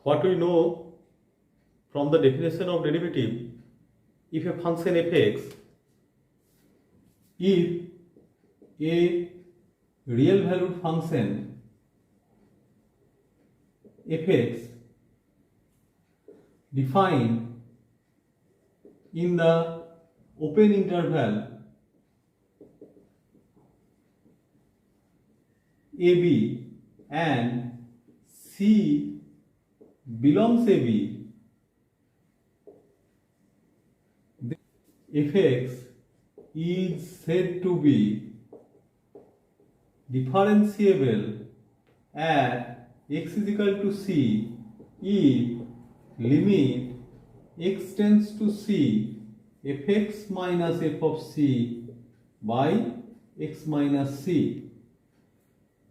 What we know from the definition of derivative, if a function fx, if a real valued function fx defined in the open interval AB and C belongs AB, fx is said to be differentiable at x is equal to c if limit x tends to c fx minus f of c by x minus c.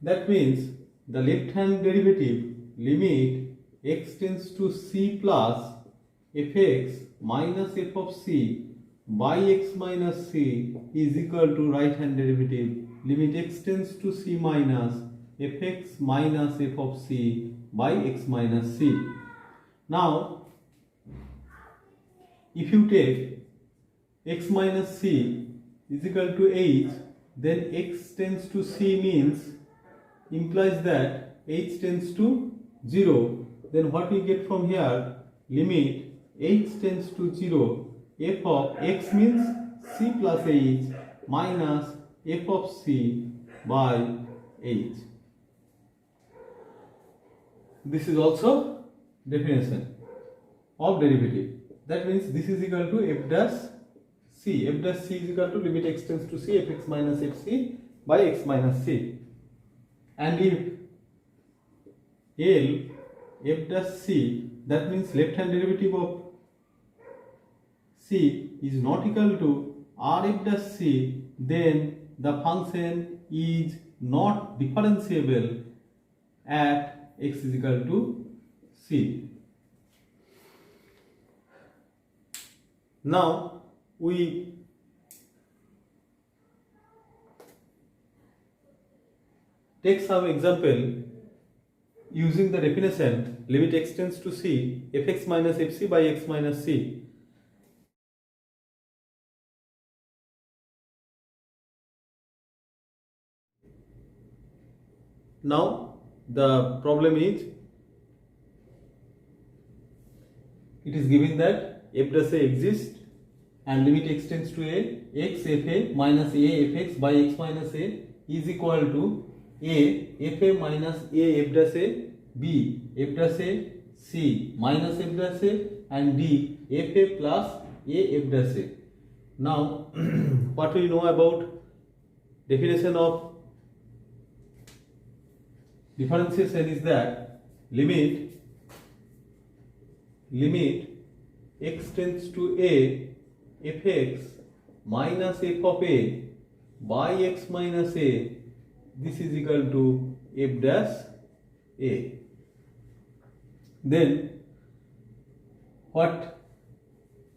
That means the left hand derivative limit x tends to c plus fx minus f of c by x minus c is equal to right hand derivative limit x tends to c minus fx minus f of c by x minus c. Now, if you take x minus c is equal to h, then x tends to c means implies that h tends to 0. Then what we get from here, limit h tends to 0, f of x means c plus h minus f of c by h. This is also definition of derivative. That means this is equal to f dash c. F dash c is equal to limit x tends to c fx minus fc by x minus c. And if L f dash c, that means left hand derivative of c is not equal to r f dash c, then the function is not differentiable at x is equal to c. Now we take some example using the definition limit x tends to c fx minus fc by x minus c. Now the problem is, it is given that f dash a exists and limit x tends to a x fa minus a fx by x minus a is equal to a fa minus a f dash a, b f dash a, c minus f dash a, and d fa plus a f dash a. Now what we know about definition of differentiation is that limit x tends to a fx minus f of a by x minus a, this is equal to f dash a. Then what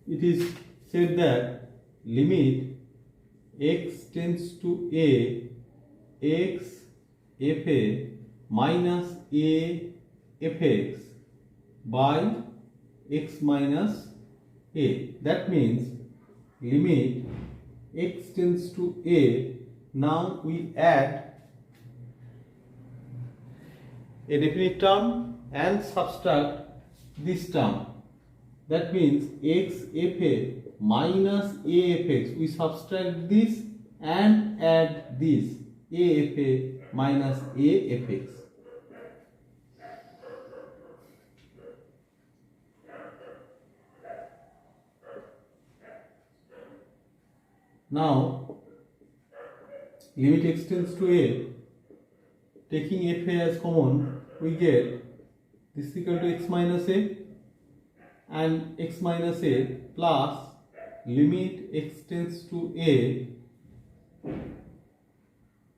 it is said that limit x tends to a x fa minus a fx by x minus a. That means limit x tends to a. Now we add a definite term and subtract this term. That means x fa minus a fx. We subtract this and add this a fa minus a fx. Now limit x tends to a, taking fa as common, we get this is equal to x minus a and x minus a plus limit x tends to a,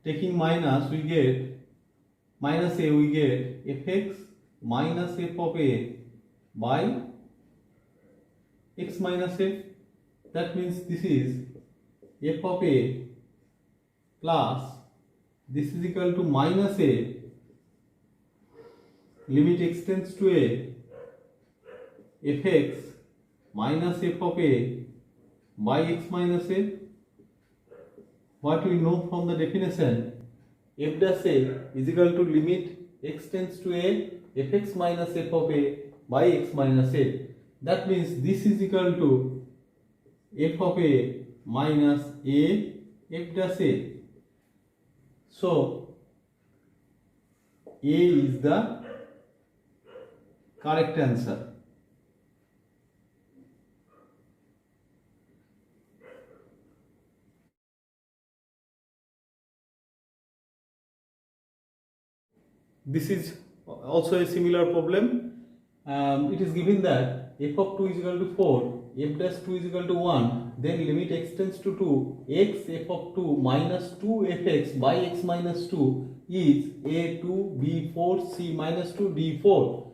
taking minus we get minus a, we get fx minus f of a by x minus a. That means this is f of a plus this is equal to minus a limit x tends to a fx minus f of a by x minus a. What we know from the definition, f dash a is equal to limit x tends to a fx minus f of a by x minus a. That means this is equal to f of a minus a f dash a. So a is the correct answer. This is also a similar problem. It is given that f of 2 is equal to 4, f dash 2 is equal to 1, then limit x tends to 2, x f of 2 minus 2 fx by x minus 2 is a2 b4 c minus 2 d4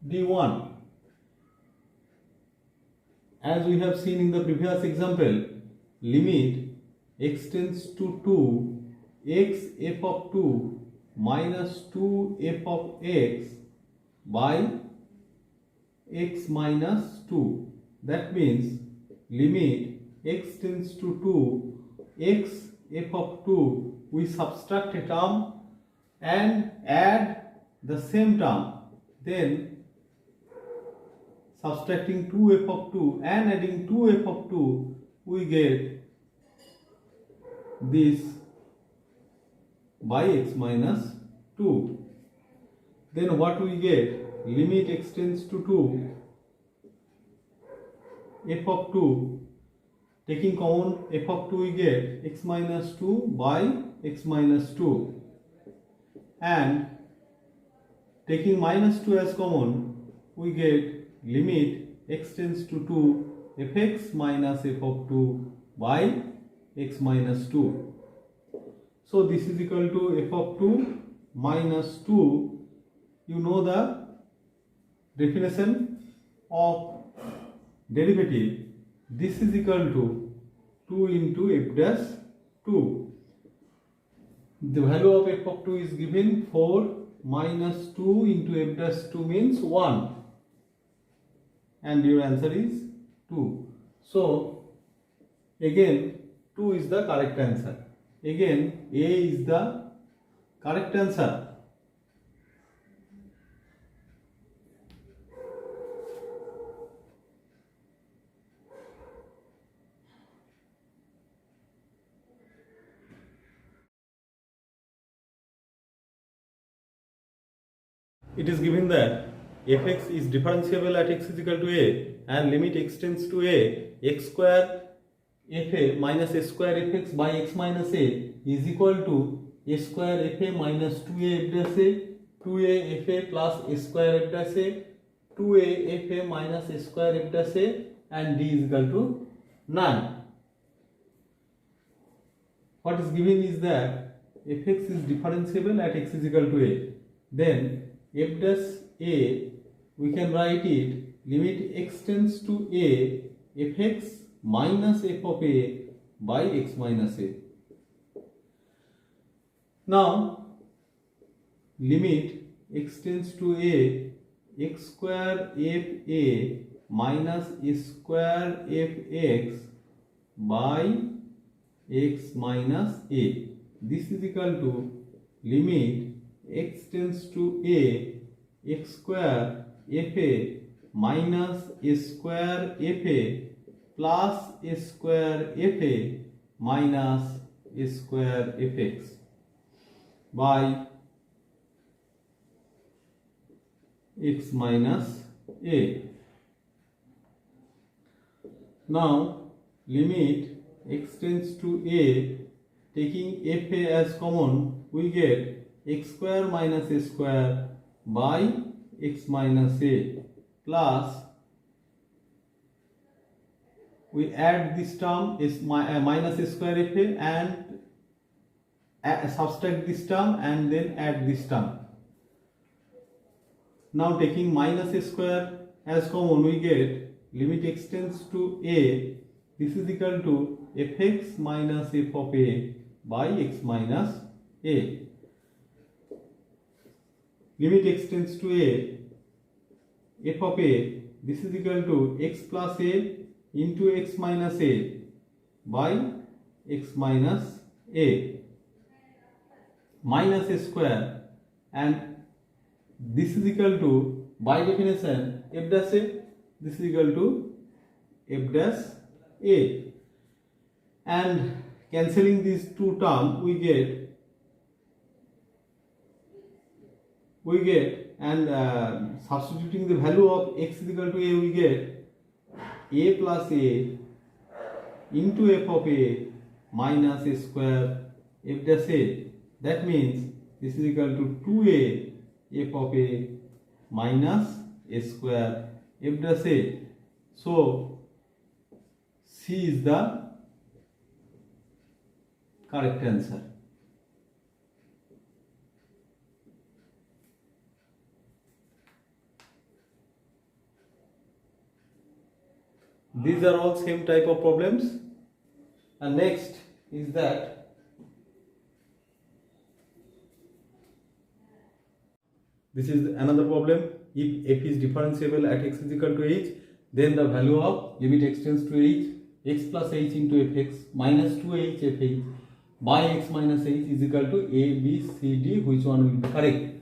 d1. As we have seen in the previous example, limit x tends to 2, x f of 2 minus 2 f of x by x minus 2. That means limit x tends to 2, x f of 2, we subtract a term and add the same term, then subtracting 2 f of 2 and adding 2 f of 2, we get this by x minus 2. Then what we get? Limit x tends to 2, f of 2, taking common f of 2 we get x minus 2 by x minus 2, and taking minus 2 as common we get limit x tends to 2 fx minus f of 2 by x minus 2. So this is equal to f of 2 minus 2. You know the definition of derivative. This is equal to 2 into f dash 2. The value of f of 2 is given 4 minus 2 into f dash 2 means 1. And your answer is 2. So again 2 is the correct answer. Again A is the correct answer. It is given that fx is differentiable at x is equal to a and limit x tends to a, x square fa minus a square fx by x minus a is equal to a square fa minus 2a f dash a, 2a fa plus a square f dash a, 2a fa minus a square f dash a, and d is equal to 9. What is given is that fx is differentiable at x is equal to a. Then f dash a, we can write it limit x tends to a fx minus f of a by x minus a. Now limit x tends to a, x square f a minus a square fx by x minus a. This is equal to limit x tends to a, x square fa minus a square fa plus a square fa minus a square fx by x minus a. Now limit x tends to a, taking fa as common, we get x square minus a square by x minus a plus, we add this term is minus a square fa and subtract this term and then add this term. Now taking minus a square as common, we get limit x tends to a, this is equal to fx minus f of a by x minus a. Limit x tends to a, f of a, this is equal to x plus a into x minus a by x minus a minus a square, and this is equal to, by definition, f dash a, this is equal to f dash a, and cancelling these two terms we get and substituting the value of x is equal to a, we get a plus a into f of a minus a square f dash a. That means this is equal to 2a f of a minus a square f dash a. So C is the correct answer. These are all same type of problems. And next is that this is another problem. If f is differentiable at x is equal to h, then the value of limit x tends to h, x plus h into fx minus 2h fh by x minus h is equal to a, b, c, d. Which one will be correct?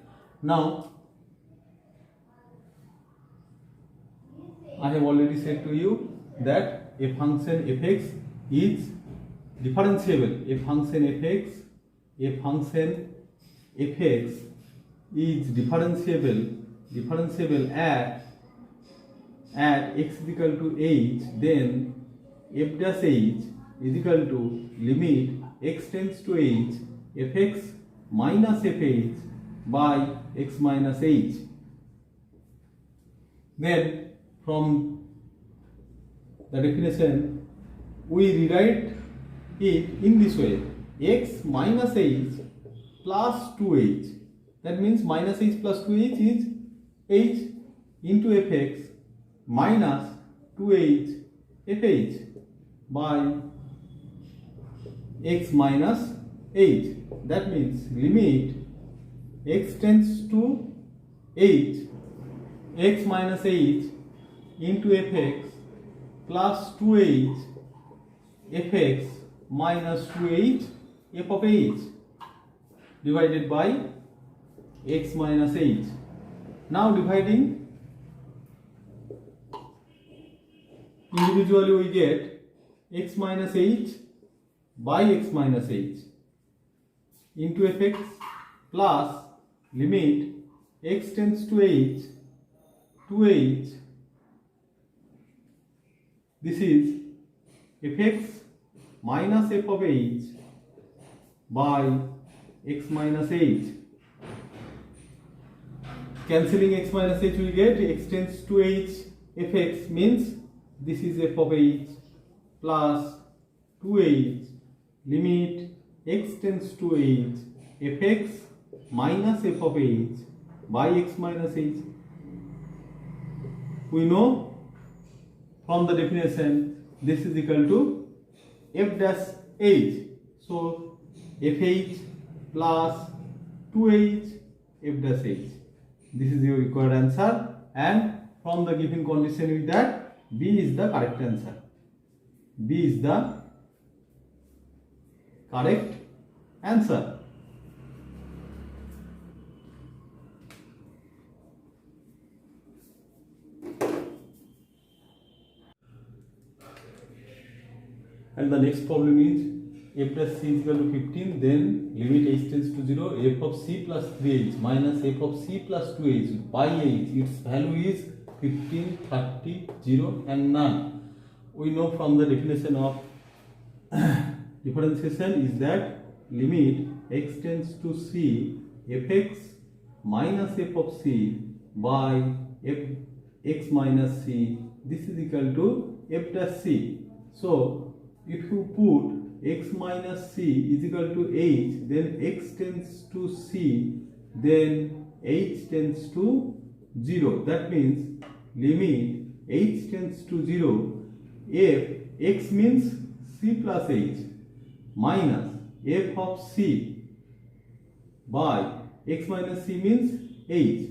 Now, I have already said to you that a function fx is differentiable. A function fx is differentiable at x is equal to h, then f dash h is equal to limit x tends to h fx minus fh by x minus h. Then from the definition we rewrite it in this way: x minus h plus 2h. That means minus h plus 2h is h into fx minus 2h fh by x minus h. That means limit x tends to h, x minus h into fx plus 2h fx minus 2h f of h divided by x minus h. Now dividing individually we get x minus h by x minus h into fx plus limit x tends to h, 2h, this is fx minus f of h by x minus h. Cancelling x minus h we get x tends to h fx, means this is f of h plus 2h limit x tends to h fx minus f of h by x minus h. We know from the definition this is equal to f dash h. So fh plus 2h f dash h. This is your required answer, and from the given condition with that, B is the correct answer. B is the correct answer. And the next problem is f plus c is equal to 15, then limit h tends to 0, f of c plus 3h minus f of c plus 2h by h, its value is 15, 30, 0 and none. We know from the definition of differentiation is that limit x tends to c fx minus f of c by f x minus c, this is equal to f dash c. So if you put x minus c is equal to h, then x tends to c, then h tends to 0. That means limit h tends to 0, f x means c plus h minus f of c by x minus c means h,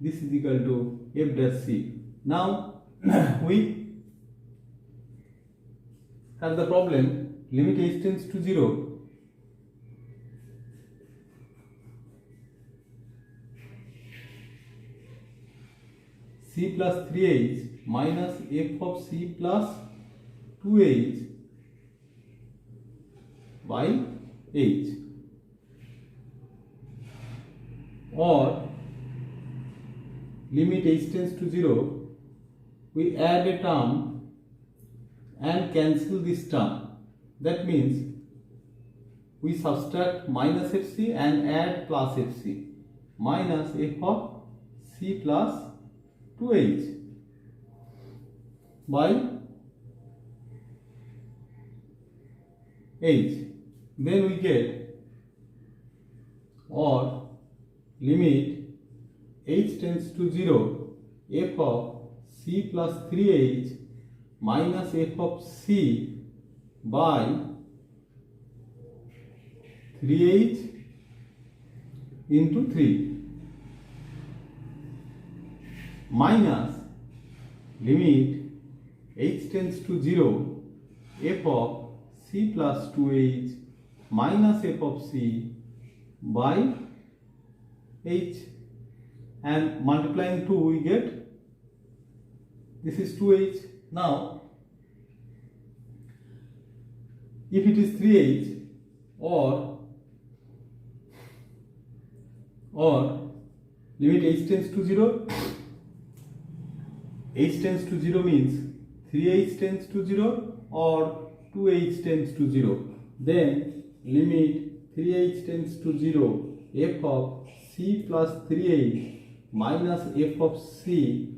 this is equal to f dash c. Now we have the problem, limit h tends to 0. C plus 3h minus f of c plus 2h by h, or limit h tends to 0, we add a term and cancel this term. That means we subtract minus fc and add plus fc, minus f of c plus 2h by h. Then we get, or limit h tends to 0, f of c plus 3h minus f of c by 3h into 3 minus limit h tends to 0, f of c plus 2h minus f of c by h, and multiplying 2 we get, this is 2h. Now if it is 3h, or limit h tends to 0, h tends to 0 means 3h tends to 0 or 2h tends to 0. Then limit 3h tends to 0, f of c plus 3h minus f of c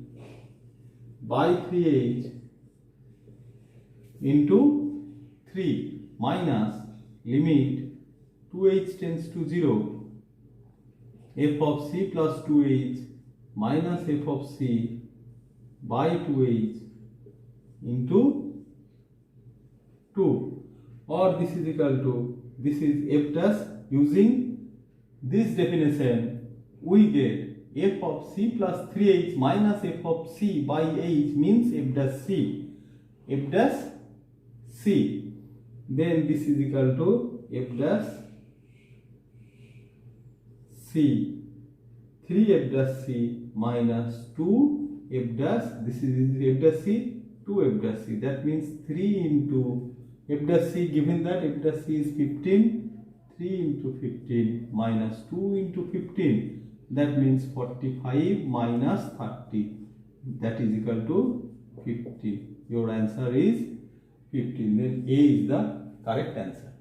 by 3h into 3 minus limit 2h tends to 0, f of c plus 2h minus f of c by 2h into 2, or this is equal to, this is f dash. Using this definition we get f of c plus 3h minus f of c by h means f dash c, f dash c. Then this is equal to f dash c, 3 f dash c minus 2 f dash, this is f dash c, 2 f dash c. That means 3 into f dash c, given that f dash c is 15, 3 into 15 minus 2 into 15, that means 45 minus 30, that is equal to 50. Your answer is 15. Then A is the correct answer.